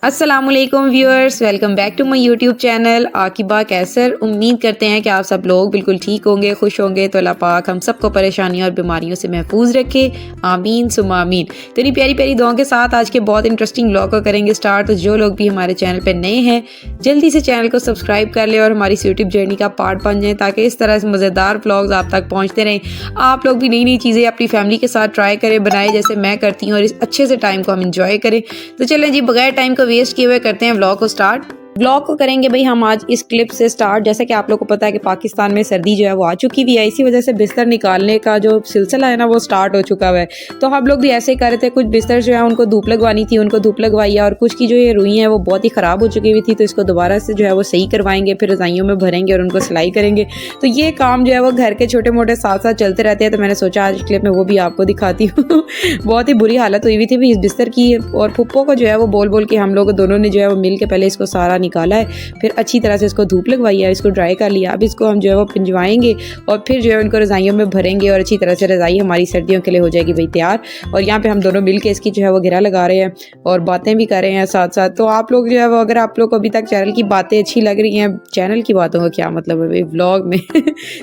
अस्सलामुअलैकुम viewers, welcome back to my YouTube channel Aqiba Kaiser. उम्मीद करते हैं कि आप सब लोग बिल्कुल ठीक होंगे, खुश होंगे। तो अल्लाह पाक हम सबको परेशानियों और बीमारियों से महफूज रखे, आमीन सुम्मा आमीन। तो इन्हीं प्यारी प्यारी दुआओं के साथ आज के बहुत इंटरेस्टिंग व्लॉग को करेंगे स्टार्ट। तो जो लोग भी हमारे चैनल पर नए हैं जल्दी से चैनल को सब्सक्राइब कर ले और हमारी यूट्यूब जर्नी का पार्ट बन जाए, ताकि इस तरह से मज़ेदार व्लॉग्स आप तक पहुँचते रहें। आप लोग भी नई नई चीज़ें अपनी फैमिली के साथ ट्राई करें, बनाए जैसे मैं करती हूँ, और इस अच्छे से टाइम को हम इंजॉय करें। तो चलें जी, बगैर टाइम को वेस्ट किए हुए करते हैं व्लॉग को स्टार्ट। ब्लॉग को करेंगे भाई हम आज इस क्लिप से स्टार्ट। जैसा कि आप लोगों को पता है कि पाकिस्तान में सर्दी जो है वो आ चुकी हुई है, इसी वजह से बिस्तर निकालने का जो सिलसिला है ना वो स्टार्ट हो चुका हुआ है। तो हम लोग भी ऐसे ही कर रहे थे, कुछ बिस्तर जो है उनको धूप लगवानी थी, उनको धूप लगवाई है, और कुछ की जो ये रुई है वो बहुत ही ख़राब हो चुकी हुई थी, तो इसको दोबारा से जो है वो सही करवाएंगे, फिर रज़ाइयों में भरेंगे और उनको सिलाई करेंगे। तो ये काम जो है वो घर के छोटे मोटे साथ साथ चलते रहते हैं। तो मैंने सोचा आज क्लिप में वो भी आपको दिखाती हूँ। बहुत ही बुरी हालत हुई थी इस बिस्तर की, और फुप्पो को जो है वो बोल बोल के हम लोग दोनों ने जो है वो मिल के पहले इसको सारा निकाला है, फिर अच्छी तरह से इसको धूप लगवाई है, इसको ड्राई कर लिया। अब इसको हम जो है वो पिंजवाएंगे और फिर जो है उनको रज़ाइयों में भरेंगे, और अच्छी तरह से रज़ाई हमारी सर्दियों के लिए हो जाएगी भाई तैयार। और यहाँ पे हम दोनों मिल के इसकी जो है वो घेरा लगा रहे हैं और बातें भी कर रहे हैं साथ साथ। तो आप लोग जो है वो, अगर आप लोग को अभी तक चैनल की बातें अच्छी लग रही हैं, चैनल की बातों का क्या मतलब है व्लॉग में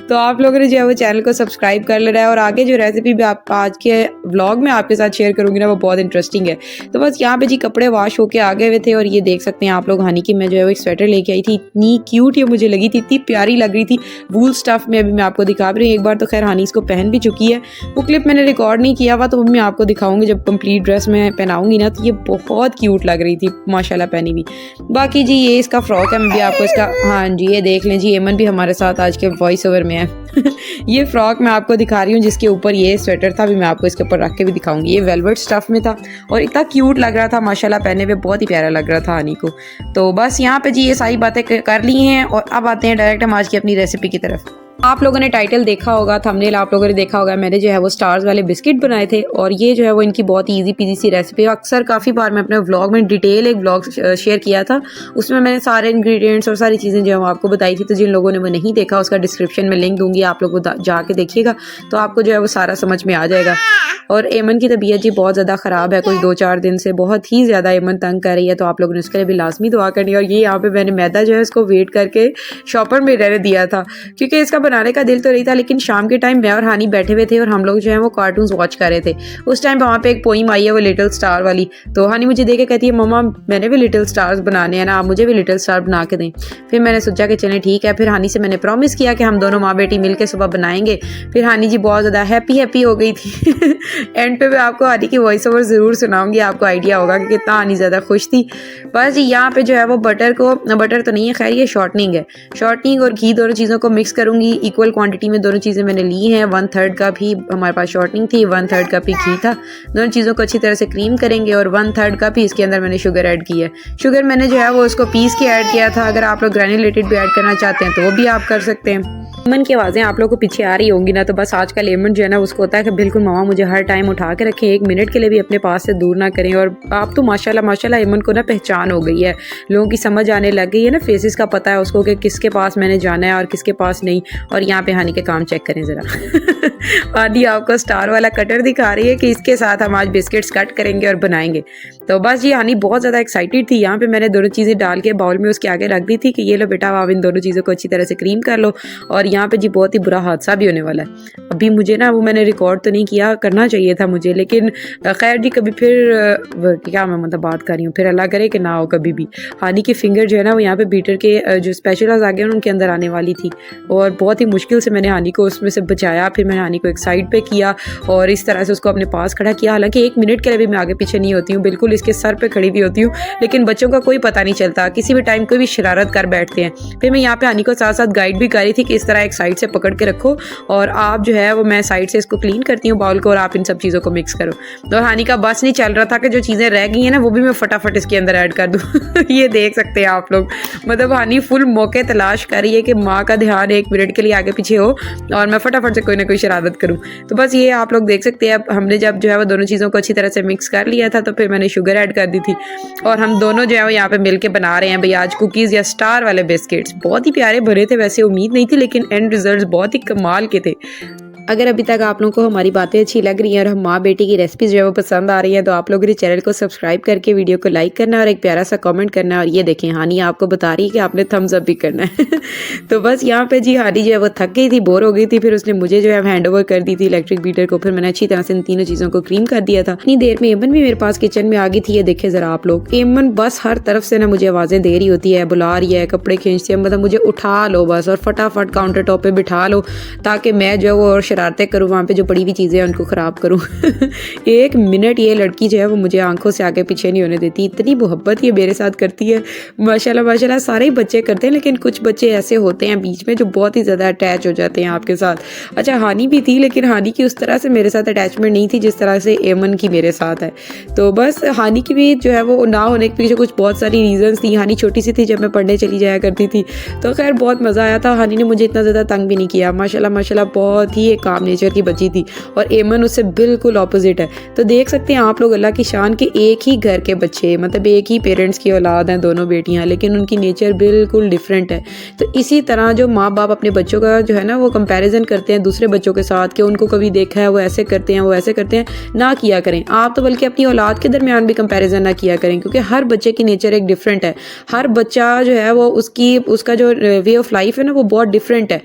तो आप लोगों ने जो है वो चैनल को सब्सक्राइब कर ले रहा है, और आगे जो रेसिपी भी आप आज के व्लॉग में आपके साथ शेयर करूँगी ना वो बहुत इंटरेस्टिंग है। तो बस यहाँ पे जी कपड़े वॉश होके आ गए हुए थे, और ये देख सकते हैं आप लोग हनी की मैं जो है वो एक स्वेटर लेके आई थी। इतनी क्यूट ये मुझे लगी थी, इतनी प्यारी लग रही थी वूल स्टफ में। अभी मैं आपको दिखा भी रही हूँ, एक बार तो खैर हनी इसको पहन भी चुकी है। वो क्लिप मैंने रिकॉर्ड नहीं किया हुआ, तो मैं आपको दिखाऊंगी जब कंप्लीट ड्रेस में पहनाऊंगी ना। तो ये बहुत क्यूट लग रही थी माशाल्लाह पहनी भी। बाकी जी ये इसका फ्रॉक है, मैं भी आपको इसका, हाँ जी ये देख लें जी, एमन भी हमारे साथ आज के वॉइस ओवर में है। ये फ्रॉक मैं आपको दिखा रही हूँ जिसके ऊपर ये स्वेटर था, भी मैं आपको इसके ऊपर रख के भी दिखाऊंगी। ये वेलवेट स्टफ में था और इतना क्यूट लग रहा था माशाल्लाह, पहने हुए बहुत ही प्यारा लग रहा था हनी को। तो बस यहाँ पे जी ये सारी बातें कर ली हैं, और अब आते हैं डायरेक्ट हम आज की अपनी रेसिपी की तरफ। आप लोगों ने टाइटल देखा होगा, थंबनेल आप लोगों ने देखा होगा, मैंने जो है वो स्टार्स वाले बिस्किट बनाए थे, और ये जो है वो इनकी बहुत ही इजी पीजी सी रेसिपी है। अक्सर काफ़ी बार मैं अपने व्लॉग में डिटेल एक व्लॉग शेयर किया था, उसमें मैंने सारे इंग्रेडिएंट्स और सारी चीज़ें जो है वो आपको बताई थी। तो जिन लोगों ने वो नहीं देखा उसका डिस्क्रिप्शन में लिंक दूंगी, आप लोग वो जाके देखिएगा तो आपको जो है वो सारा समझ में आ जाएगा। और एमन की तबीयत जी बहुत ज़्यादा ख़राब है, कुछ 2-4 दिन से बहुत ही ज़्यादा एमन तंग कर रही है, तो आप लोगों ने उसके लिए भी लाजमी दुआ करनी है। और ये यहाँ पे मैंने मैदा जो है उसको वेट करके शॉपर में रहने दिया था, क्योंकि इसका बनाने का दिल तो रही था, लेकिन शाम के टाइम मैं और हानी बैठे हुए थे और हम लोग जो है वो कार्टून्स वॉच कर रहे थे। उस टाइम पे वहाँ पे एक पोइम आई है वो लिटिल स्टार वाली, तो हानी मुझे देख के कहती है मम्मा मैंने भी लिटिल स्टार्स बनाने हैं ना, आप मुझे भी लिटिल स्टार बना के दें। फिर मैंने सोचा कि चलें ठीक है, फिर हानी से मैंने प्रॉमिस किया कि हम दोनों माँ बेटी मिलकर सुबह बनाएंगे। फिर हानी जी बहुत ज़्यादा हैप्पी हो गई थी। एंड पे मैं आपको हानी की वॉइस ओवर ज़रूर सुनाऊंगी, आपको आइडिया होगा कि कितना हानी ज़्यादा खुश थी। बस जी यहाँ पे जो है वो बटर तो नहीं है खैर, ये शॉर्टनिंग है। शॉर्टनिंग और घी दोनों चीज़ों को मिक्स करूँगी इक्वल क्वांटिटी में, दोनों चीज़ें मैंने ली हैं। 1/3 कप ही हमारे पास शॉर्टनिंग थी, 1/3 कप ही घी था। दोनों चीज़ों को अच्छी तरह से क्रीम करेंगे, और 1/3 कप ही इसके अंदर मैंने शुगर ऐड की है। शुगर मैंने जो है वो उसको पीस के ऐड किया था, अगर आप लोग ग्रैन्युलेटेड भी ऐड करना चाहते हैं तो वो भी आप कर सकते हैं। एमन की आवाज़ें आप लोग को पीछे आ रही होंगी ना, तो बस आजकल एमन जो है ना उसको होता है कि बिल्कुल मामा मुझे हर टाइम उठा के रखें, 1 मिनट के लिए भी अपने पास से दूर ना करें। और आप तो माशाल्लाह एमन को ना पहचान हो गई है, लोगों की समझ आने लग गई है ना, फेसेस का पता है उसको कि किसके पास मैंने जाना है और किसके पास नहीं। और यहाँ पे हानी के काम चेक करें ज़रा। हानी आपको स्टार वाला कटर दिखा रही है कि इसके साथ हम आज बिस्किट्स कट करेंगे और बनाएंगे। तो बस ये हानी बहुत ज़्यादा एक्साइटेड थी। यहाँ पे मैंने दोनों चीज़ें डाल के बाउल में उसके आगे रख दी थी कि ये लो बेटा आप इन दोनों चीज़ों को अच्छी तरह से क्रीम कर लो। और यहाँ पे जी बहुत ही बुरा हादसा भी होने वाला है। अभी मुझे ना वो मैंने रिकॉर्ड तो नहीं किया, करना चाहिए था मुझे, लेकिन खैर जी कभी फिर क्या मैं मतलब बात कर रही हूँ, फिर अल्लाह करे कि ना हो कभी भी। हानी की फिंगर जो है ना वो यहाँ पे बीटर के जो स्पैचुलास आ गए उनके अंदर आने वाली थी, और बहुत ही मुश्किल से मैंने हानी को उसमें से बचाया। फिर मैंने हानी को एक साइड पे किया और इस तरह से उसको अपने पास खड़ा किया। हालांकि 1 मिनट के लिए भी मैं आगे पीछे नहीं होती हूँ, बिल्कुल इसके सर पे खड़ी भी होती हूँ, लेकिन बच्चों का कोई पता नहीं चलता, किसी भी टाइम कोई भी शरारत कर बैठते हैं। फिर मैं यहाँ पे हानी को साथ साथ गाइड भी कर रही थी कि इस तरह एक साइड से पकड़ के रखो, और आप जो है वो मैं साइड से इसको क्लीन करती हूँ बाउल को, और आप इन सब चीज़ों को मिक्स करो। तो हानी का बस नहीं चल रहा था कि जो चीज़ें रह गई हैं ना वो भी मैं फटाफट इसके अंदर ऐड कर दूँ। ये देख सकते हैं आप लोग, मतलब हानी फुल मौके तलाश कर रही है कि माँ का ध्यान 1 मिनट के लिए आगे पीछे हो और मैं फटाफट से कोई ना कोई शरारत करूँ। तो बस ये आप लोग देख सकते हैं। अब हमने जब जो है वो दोनों चीज़ों को अच्छी तरह से मिक्स कर लिया था, तो फिर मैंने शुगर ऐड कर दी थी, और हम दोनों जो है वो यहाँ पे मिल के बना रहे हैं भाई आज कुकीज़ या स्टार वाले बिस्किट्स। बहुत ही प्यारे भरे थे, वैसे उम्मीद नहीं थी, लेकिन एंड रिजल्ट बहुत ही कमाल के थे। अगर अभी तक आप लोगों को हमारी बातें अच्छी लग रही हैं और हम माँ बेटी की रेसिपीज जो है वो पसंद आ रही हैं तो आप लोगों ने चैनल को सब्सक्राइब करके वीडियो को लाइक करना और एक प्यारा सा कमेंट करना। और ये देखें हानी आपको बता रही है कि आपने थम्स अप भी करना है तो बस यहाँ पे जी हानी जो है वो थक गई थी, बोर हो गई थी, फिर उसने मुझे जो है हैंड ओवर कर दी थी इलेक्ट्रिक बीटर को। फिर मैंने अच्छी तरह से इन तीनों चीज़ों को क्लीन कर दिया था। इतनी देर में एमन भी मेरे पास किचन में आ गई थी। ये देखे ज़रा आप लोग, एमन बस हर तरफ से ना मुझे आवाज़ें दे रही होती है, बुला रही है, कपड़े खींचती है, मतलब मुझे उठा लो बस और फटाफट काउंटर टॉप पे बिठा लो ताकि मैं जो है वो और शरारतें करूँ, वहाँ पे जो पड़ी हुई चीज़ें हैं उनको ख़राब करूँ एक मिनट ये लड़की जो है वो मुझे आंखों से आगे पीछे नहीं होने देती। इतनी मोहब्बत ये मेरे साथ करती है, माशाल्लाह माशाल्लाह। सारे ही बच्चे करते हैं लेकिन कुछ बच्चे ऐसे होते हैं बीच में जो बहुत ही ज़्यादा अटैच हो जाते हैं आपके साथ। अच्छा हानी भी थी लेकिन हानी की उस तरह से मेरे साथ अटैचमेंट नहीं थी जिस तरह से एमन की मेरे साथ है। तो बस हानी की भी जो है वो ना होने के पीछे कुछ बहुत सारी रीजंस थी। हानी छोटी सी थी जब मैं पढ़ने चली जाया करती थी, तो खैर बहुत मज़ा आया था। हानी ने मुझे इतना ज़्यादा तंग भी नहीं किया, माशाल्लाह माशाल्लाह। बहुत ही एक काम नेचर की बच्ची थी और एमन उससे बिल्कुल ऑपोजिट है। तो देख सकते हैं आप लोग अल्लाह की शान के एक ही घर के बच्चे, मतलब एक ही पेरेंट्स की औलाद हैं दोनों बेटियां, लेकिन उनकी नेचर बिल्कुल डिफरेंट है। तो इसी तरह जो माँ बाप अपने बच्चों का जो है ना वो कंपैरिजन करते हैं दूसरे बच्चों के साथ कि उनको कभी देखा है वो ऐसे करते हैं वो ऐसे करते हैं, ना किया करें आप। तो बल्कि अपनी औलाद के दरमियान भी कंपैरिजन ना किया करें, क्योंकि हर बच्चे की नेचर एक डिफरेंट है। हर बच्चा जो है वो उसका जो वे ऑफ लाइफ है ना वो बहुत डिफरेंट है।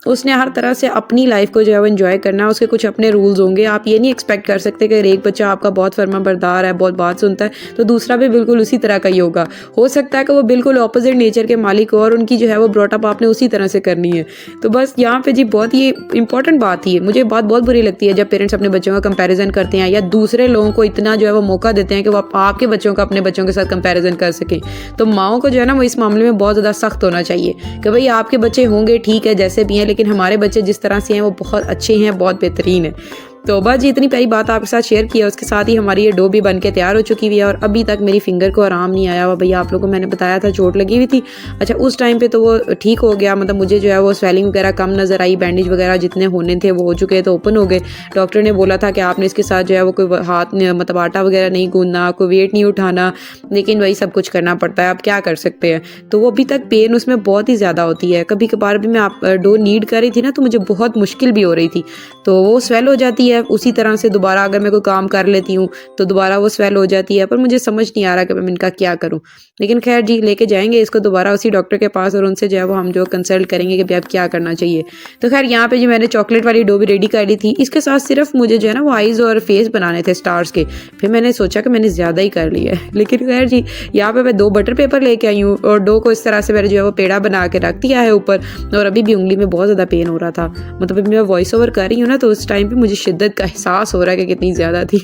उसने हर तरह से अपनी लाइफ को जो है वो एंजॉय करना है, उसके कुछ अपने रूल्स होंगे। आप ये नहीं एक्सपेक्ट कर सकते कि एक बच्चा आपका बहुत फर्माबरदार है, बहुत बात सुनता है, तो दूसरा भी बिल्कुल उसी तरह का ही होगा। हो सकता है कि वो बिल्कुल ऑपोजिट नेचर के मालिक हो और उनकी जो है वो ब्रॉटअप आपने उसी तरह से करनी है। तो बस यहाँ पे जी बहुत ही इंपॉर्टेंट बात ही है। मुझे बात बहुत बुरी लगती है जब पेरेंट्स अपने बच्चों का कंपैरिजन करते हैं या दूसरे लोगों को इतना जो है वो मौका देते हैं कि वो आपके बच्चों का अपने बच्चों के साथ कंपैरिजन कर सकें। तो माओ को जो है ना वो इस मामले में बहुत ज़्यादा सख्त होना चाहिए कि भाई आपके बच्चे होंगे ठीक है जैसे भी हैं, लेकिन हमारे बच्चे जिस तरह से हैं वो बहुत अच्छे हैं, बहुत बेहतरीन है। तो बस जी इतनी प्यारी बात आपके साथ शेयर किया। उसके साथ ही हमारी ये डो भी बन के तैयार हो चुकी हुई है और अभी तक मेरी फिंगर को आराम नहीं आया हुआ। भैया आप लोगों को मैंने बताया था चोट लगी हुई थी। अच्छा उस टाइम पे तो वो ठीक हो गया, मतलब मुझे जो है वो स्वेलिंग वगैरह कम नज़र आई, बैंडेज वगैरह जितने होने थे वो हो चुके तो ओपन हो गए। डॉक्टर ने बोला था कि आपने इसके साथ जो है वो कोई हाथ मतलब आटा वगैरह नहीं गूंदना, कोई वेट नहीं उठाना, लेकिन वही सब कुछ करना पड़ता है, आप क्या कर सकते हैं। तो वो अभी तक पेन उसमें बहुत ही ज़्यादा होती है। कभी कभार भी मैं डो नीड कर रही थी ना तो मुझे बहुत मुश्किल भी हो रही थी, तो वो स्वेल हो जाती है। उसी तरह से दोबारा अगर मैं कोई काम कर लेती हूँ तो दोबारा वो स्वेल हो जाती है, पर मुझे समझ नहीं आ रहा कि मैं इनका क्या करूँ। लेकिन खैर जी लेके जाएंगे इसको दोबारा उसी डॉक्टर के पास और उनसे जो है वो हम जो कंसल्ट करेंगे कि अब क्या करना चाहिए। तो खैर यहाँ पे जो मैंने चॉकलेट वाली डो भी रेडी कर ली थी। इसके साथ सिर्फ मुझे जो है ना वो आईज और फेस बनाने थे स्टार्स के। फिर मैंने सोचा कि मैंने ज़्यादा ही कर लिया है, लेकिन खैर जी यहाँ पे मैं 2 बटर पेपर लेके आई हूँ और डो को इस तरह से मैंने जो है वो पेड़ा बना के रख दिया है ऊपर। और अभी भी उंगली में बहुत ज़्यादा पेन हो रहा था, मतलब अभी मैं वॉइस ओवर कर रही हूँ ना तो उस टाइम पर मुझे शिद्दत का एहसास हो रहा है कि कितनी ज़्यादा थी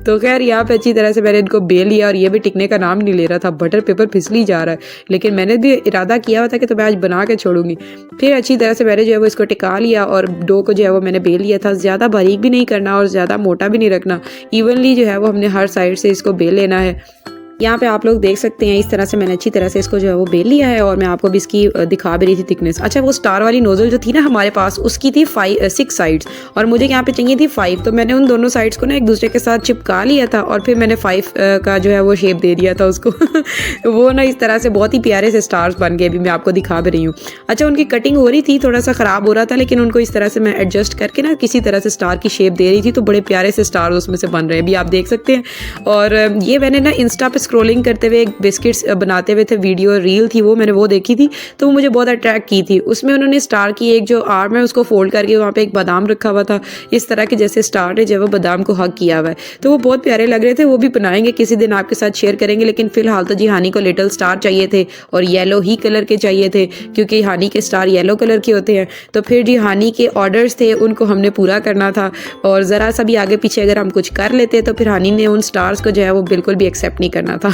तो खैर यहाँ पे अच्छी तरह से मैंने इनको बेल लिया और ये भी टिकने का नाम नहीं ले रहा था, बटर पेपर फिसली जा रहा है। लेकिन मैंने भी इरादा किया हुआ था कि तो मैं आज बना के छोड़ूंगी। फिर अच्छी तरह से मैंने जो है वो इसको टिका लिया और डो को जो है वो मैंने बेल लिया था। ज़्यादा बारीक भी नहीं करना और ज़्यादा मोटा भी नहीं रखना, इवनली जो है वो हमने हर साइड से इसको बेल लेना है। यहाँ पे आप लोग देख सकते हैं इस तरह से मैंने अच्छी तरह से इसको जो है वो बेल लिया है और मैं आपको भी इसकी दिखा भी रही थी थिकनेस। अच्छा वो स्टार वाली नोजल जो थी ना हमारे पास उसकी थी 6 साइड्स और मुझे यहाँ पे चाहिए थी 5, तो मैंने उन दोनों साइड्स को ना एक दूसरे के साथ चिपका लिया था और फिर मैंने 5 का जो है वो शेप दे दिया था उसको वो ना इस तरह से बहुत ही प्यारे से स्टार्स बन गए, अभी मैं आपको दिखा भी रही हूँ। अच्छा उनकी कटिंग हो रही थी, थोड़ा सा ख़राब हो रहा था, लेकिन उनको इस तरह से मैं एडजस्ट करके ना किसी तरह से स्टार की शेप दे रही थी, तो बड़े प्यारे से स्टार उसमें से बन रहे हैं, अभी आप देख सकते हैं। और ये मैंने ना इंस्टा पे स्क्रोलिंग करते हुए बिस्किट्स बनाते हुए थे, वीडियो रील थी वो मैंने वो देखी थी, तो वो मुझे बहुत अट्रैक्ट की थी। उसमें उन्होंने स्टार की एक जो आर्म है उसको फोल्ड करके वहाँ पे एक बादाम रखा हुआ था, इस तरह के जैसे स्टार है जब वो बादाम को हक किया हुआ है, तो वो बहुत प्यारे लग रहे थे। वो भी बनाएंगे किसी दिन आपके साथ शेयर करेंगे, लेकिन फिलहाल तो जी हानी को लिटिल स्टार चाहिए थे और येलो ही कलर के चाहिए थे क्योंकि हानी के स्टार येलो कलर के होते हैं। तो फिर जी हानी के ऑर्डर्स थे उनको हमने पूरा करना था और ज़रा सा भी आगे पीछे अगर हम कुछ कर लेते तो फिर हानी ने उन स्टार्स को जो है वो बिल्कुल भी एक्सेप्ट नहीं करना था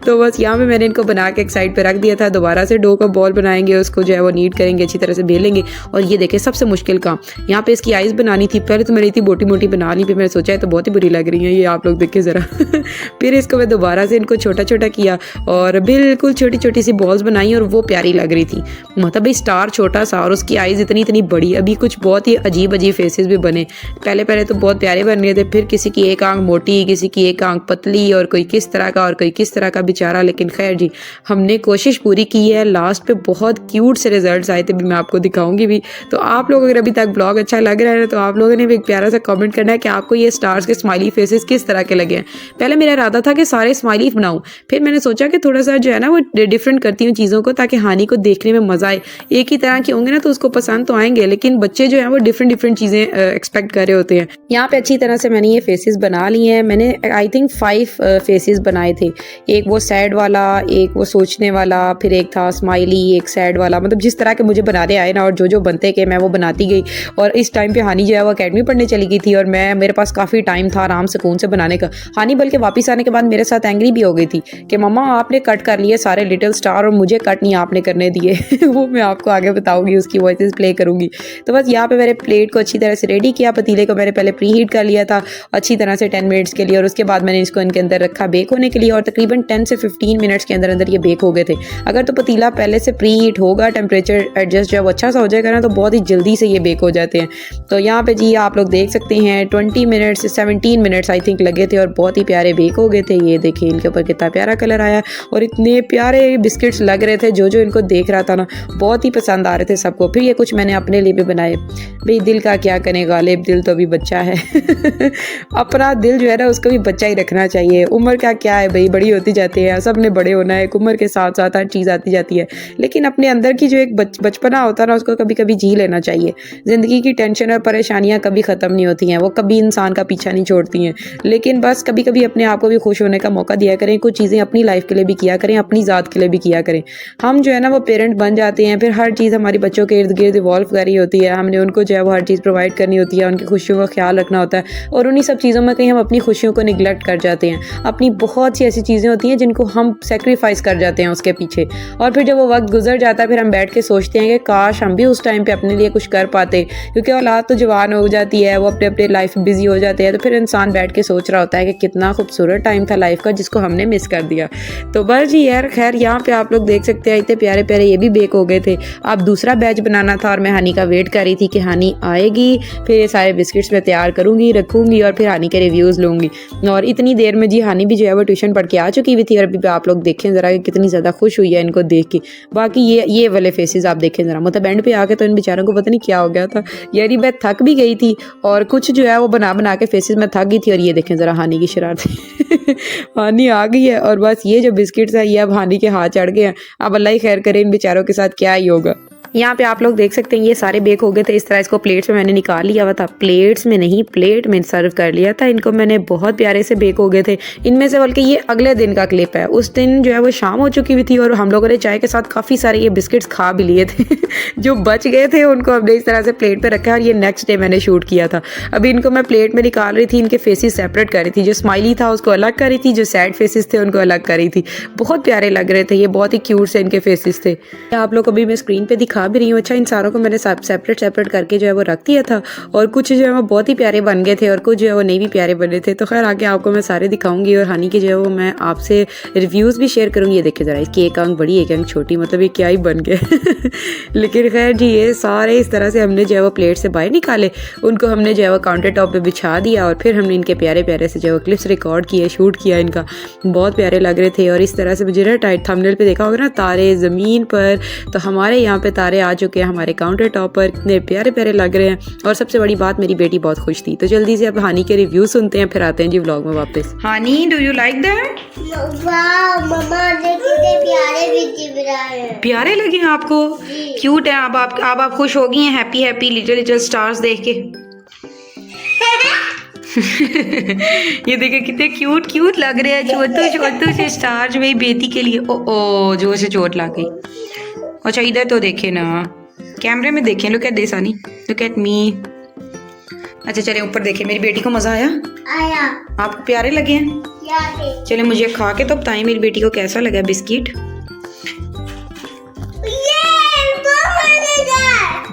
तो बस यहाँ पे मैंने इनको बना के एक साइड पे रख दिया था। दोबारा से डो का बॉल बनाएंगे, उसको जो है वो नीट करेंगे, अच्छी तरह से बेलेंगे। और ये देखें सबसे मुश्किल काम, यहाँ पे इसकी आइज़ बनानी थी। पहले तो मैंने इतनी मोटी मोटी बना ली, फिर मैंने सोचा है तो बहुत ही बुरी लग रही है ये, आप लोग देखें ज़रा फिर इसको मैं दोबारा से इनको छोटा छोटा किया और बिल्कुल छोटी छोटी सी बॉल्स बनाई और वो प्यारी लग रही थी। मतलब भाई स्टार छोटा सा और उसकी आइज़ इतनी इतनी बड़ी। अभी कुछ बहुत ही अजीब अजीब फेसेस भी बने, पहले पहले तो बहुत प्यारे बन रहे थे, फिर किसी की एक आंख मोटी, किसी की एक आंख पतली और कोई किस तरह का और कोई किस तरह का बेचारा। लेकिन खैर जी, हमने कोशिश पूरी की है। लास्ट पे बहुत क्यूट से रिजल्ट्स आए थे, भी मैं आपको दिखाऊंगी भी। तो आप लोग अगर अभी तक ब्लॉग अच्छा लग रहा है तो आप लोगों ने भी एक प्यारा सा कमेंट करना है कि आपको ये स्टार्स के स्माइली फेसेस किस तरह के लगे हैं। पहले मेरा इरादा था कि सारे स्माइली बनाऊं, फिर मैंने सोचा कि थोड़ा सा जो है ना वो डिफरेंट करती हूँ चीज़ों को, ताकि हानि को देखने में मज़ा आए। एक ही तरह के होंगे ना तो उसको पसंद तो आएंगे, लेकिन बच्चे जो है वो डिफरेंट डिफरेंट चीज़ें एक्सपेक्ट कर रहे होते हैं। यहाँ पे अच्छी तरह से मैंने ये फेसेस बना लिए हैं। मैंने आई थिंक 5 फेसेस बनाए थे। एक वो सैड वाला, एक वो सोचने वाला, फिर एक था स्माइली, एक सैड वाला। मतलब जिस तरह के मुझे बनाने आए ना और जो जो बनते के मैं वो बनाती गई। और इस टाइम पे हानि जो है वो अकेडमी पढ़ने चली गई थी और मेरे पास काफ़ी टाइम था आराम सुकून से बनाने का। हानि बल्कि वापस आने के बाद मेरे साथ एंग्री भी हो गई थी कि मम्मा आपने कट कर लिए सारे लिटिल स्टार और मुझे कट नहीं आपने करने दिए। वो मैं आपको आगे बताऊंगी, उसकी वॉइस प्ले करूंगी। तो बस यहाँ पे मैंने प्लेट को अच्छी तरह से रेडी किया। पतीले को मैंने पहले प्री हीट कर लिया था अच्छी तरह से 10 मिनट्स के लिए, और उसके बाद मैंने इसको इनके अंदर रखा बेक होने के लिए। और तकरीबन 10 से 15 मिनट्स के अंदर अंदर ये बेक हो गए थे। अगर तो पतीला पहले से प्री हीट होगा, टेम्परेचर एडजस्ट जब अच्छा सा हो जाएगा ना, तो बहुत ही जल्दी से ये बेक हो जाते हैं। तो यहाँ पे जी आप लोग देख सकते हैं 20 मिनट्स से 17 मिनट्स आई थिंक लगे थे और बहुत ही प्यारे बेक हो गए थे। ये देखिए इनके ऊपर कितना प्यारा कलर आया और इतने प्यारे बिस्किट्स लग रहे थे। जो जो इनको देख रहा था ना बहुत ही पसंद आ रहे थे सबको। फिर ये कुछ मैंने अपने लिए भी बनाए। भाई दिल का क्या करें गालिब, दिल तो अभी बच्चा है। अपना दिल जो है ना उसको भी बच्चा ही रखना चाहिए। उम्र का क्या है भाई, बड़ी होती जाती है, सब ने बड़े होना है। एक उम्र के साथ साथ हर चीज़ आती जाती है, लेकिन अपने अंदर की जो एक बचपना होता है ना उसको कभी कभी जी लेना चाहिए। ज़िंदगी की टेंशन और परेशानियाँ कभी ख़त्म नहीं होती हैं, वो कभी इंसान का पीछा नहीं छोड़ती हैं। लेकिन बस कभी कभी अपने आप को भी खुश होने का मौका दिया करें। कुछ चीज़ें अपनी लाइफ के लिए भी किया करें, अपनी ज़ात के लिए भी किया करें। हम जो है ना वो पेरेंट बन जाते हैं, फिर हर चीज़ हमारी बच्चों के इर्द गिर्द इवॉल्व कर रही होती है। हमने उनको जो है वो हर चीज़ प्रोवाइड करनी होती है, उनकी खुशियों का ख्याल रखना होता है, और उन्हीं सब चीज़ों में कहीं हम अपनी खुशियों को निगलेक्ट कर जाते हैं। अपनी बहुत सी ऐसी चीज़ें होती हैं जिनको हम सेक्रीफाइस कर जाते हैं उसके पीछे, और फिर जब वो वक्त गुजर जाता है फिर हम बैठ के सोचते हैं कि काश हम भी उस टाइम पे अपने लिए कुछ कर पाते। क्योंकि औलाद तो जवान हो जाती है, वो अपने अपने लाइफ में बिजी हो जाते हैं, तो फिर इंसान बैठ के सोच रहा होता है कि कितना खूबसूरत टाइम था लाइफ का जिसको हमने मिस कर दिया। तो बस जी यार खैर यहाँ पे आप लोग देख सकते हैं इतने प्यारे प्यारे ये भी बेक हो गए थे। अब दूसरा बैच बनाना था और मैं हानि का वेट कर रही थी कि हानि आएगी, फिर ये सारे बिस्किट्स मैं तैयार करूँगी, रखूँगी और फिर हानि के रिव्यूज़ लूँगी। और इतनी देर में जी हानि भी जो है वो ट्यूशन पढ़ के आ चुकी हुई थी और अभी आप लोग देखें ज़रा कि कितनी ज़्यादा खुश हुई है इनको देख के। बाकी ये वाले फेसेस आप देखें ज़रा, मतलब एंड पे आके तो इन बेचारों को पता नहीं क्या हो गया था। यानी मैं थक भी गई थी और कुछ जो है वो बना बना के फेसेस में थक गई थी। और ये देखें ज़रा हानि की शरारतें। हानि आ गई है और बस ये जो बिस्किट्स है ये अब हानि के हाथ चढ़ गए हैं। अब अल्लाह ही खैर करे इन बेचारों के साथ क्या ही होगा। यहाँ पे आप लोग देख सकते हैं ये सारे बेक हो गए थे। इस तरह इसको प्लेट्स में मैंने निकाल लिया हुआ था, प्लेट्स में नहीं प्लेट में सर्व कर लिया था इनको मैंने। बहुत प्यारे से बेक हो गए थे। इनमें से बल्कि ये अगले दिन का क्लिप है। उस दिन जो है वो शाम हो चुकी हुई थी और हम लोगों ने चाय के साथ काफ़ी सारे ये बिस्किट्स खा भी लिए थे। जो बच गए थे उनको हमने इस तरह से प्लेट पर रखा है और ये नेक्स्ट डे मैंने शूट किया था। अभी इनको मैं प्लेट में निकाल रही थी, इनके फेसेस सेपरेट कर रही थी। जो स्माइली था उसको अलग कर रही थी, जो सैड फेसेस थे उनको अलग कर रही थी। बहुत प्यारे लग रहे थे ये, बहुत ही क्यूट से इनके फेसेस थे। आप लोग को अभी मैं स्क्रीन पर दिखा भी रही हूँ। अच्छा इन सारों को मैंने सेपरेट करके जो है वो रख दिया था और कुछ जो है वो बहुत ही प्यारे बन गए थे और कुछ जो है वो नहीं भी प्यारे बने थे। तो खैर आगे आपको मैं सारे दिखाऊंगी और हानि के जो है वो मैं आपसे रिव्यूज़ भी शेयर करूंगी। ये देखिए ज़रा, इसकी एक आंख बड़ी एक आंख छोटी, मतलब ये क्या ही बन गए। लेकिन खैर जी ये सारे इस तरह से हमने जो है वो प्लेट से बाहर निकाले, उनको हमने जो है वो काउंटर टॉप पर बिछा दिया और फिर हमने इनके प्यारे प्यारे से जो है वो क्लिप्स रिकॉर्ड किए, शूट किया इनका। बहुत प्यारे लग रहे थे और इस तरह से मुझे ना टाइट थंबनेल पे देखा होगा ना तारे ज़मीन पर, तो हमारे यहाँ पे तारे आ चुके हैं हमारे काउंटर टॉप पर। कितने प्यारे प्यारे लग रहे हैं और सबसे बड़ी बात मेरी बेटी बहुत खुश थी। तो जल्दी से अब हानि के रिव्यू सुनते हैं, फिर आते हैं जी व्लॉग में वापस। हानि डू यू लाइक दैट? वाह मम्मा कितने प्यारे बिस्किट बनाए हैं। प्यारे लगे हैं आपको? क्यूट है। अब आप खुश हो गई हैं हैप्पी हैप्पी लिटिल स्टार्स देख के? ये देखिए कितने क्यूट लग रहे हैं छोटू से स्टार्स मेरी बेटी के लिए। ओ जो से चोट लग गई। अच्छा इधर तो देखे ना, कैमरे में देखें। Look at this Honey, look at me. अच्छा चले ऊपर देखें। मेरी बेटी को मजा आया? आपको प्यारे लगे हैं? चले मुझे खा के तो बताएं मेरी बेटी को कैसा लगा बिस्किट।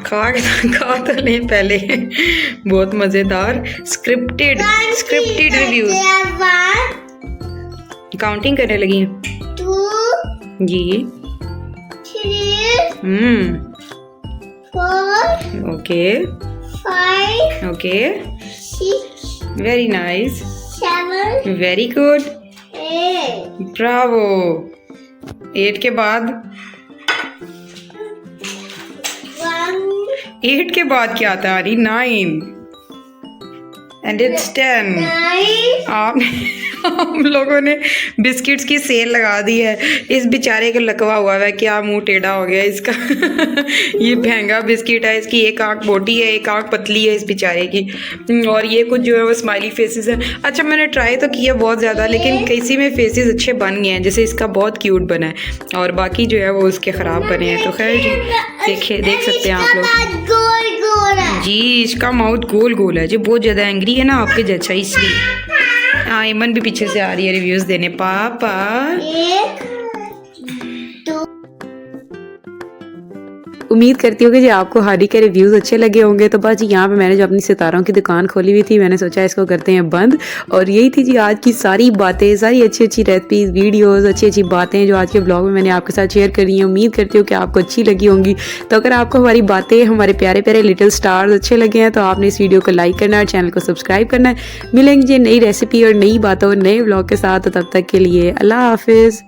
खा तो ले पहले। बहुत मजेदार स्क्रिप्टेड रिव्यूज। काउंटिंग करने लगी हैं 2 जी। 3 4 okay 5 okay 6 very nice 7 very good 8 Bravo. 8 के बाद 8 के बाद क्या आता है आरी? 9 एंड इट्स 10। हम लोगों ने बिस्किट्स की सेल लगा दी है। इस बेचारे को लकवा हुआ है, क्या मुंह टेढ़ा हो गया इसका। ये महंगा बिस्किट है, इसकी एक आंख मोटी है, एक आंख पतली है इस बेचारे की। और ये कुछ जो है वो स्माइली फेसेस है। अच्छा मैंने ट्राई तो किया बहुत ज़्यादा, लेकिन किसी में फेसेस अच्छे बन गए हैं, जैसे इसका बहुत क्यूट बना है और बाकी जो है वो उसके ख़राब बने हैं। तो खैर जी देख सकते हैं आप लोग जी, इसका माउथ गोल गोल है जी, बहुत ज़्यादा एंग्री है ना आपके जैसा, इसलिए। हाँ, ईमन भी पीछे से आ रही है रिव्यूज़ देने। पापा उम्मीद करती हूँ कि जी आपको हारी के रिव्यूज़ अच्छे लगे होंगे। तो बस जी यहाँ पे मैंने जो अपनी सितारों की दुकान खोली हुई थी, मैंने सोचा इसको करते हैं बंद। और यही थी जी आज की सारी बातें, सारी अच्छी अच्छी रेसिपीज़, वीडियोस, अच्छी अच्छी बातें जो आज के ब्लॉग में मैंने आपके साथ शेयर करी हैं। उम्मीद करती हूँ कि आपको अच्छी लगी होंगी। तो अगर आपको हमारी बातें, हमारे प्यारे प्यारे लिटिल स्टार्स अच्छे लगे हैं तो आपने इस वीडियो को लाइक करना है, चैनल को सब्सक्राइब करना है। मिलेंगे जी नई रेसिपी और नई बातों, नए ब्लॉग के साथ। तो तब तक के लिए अल्लाह हाफिज़।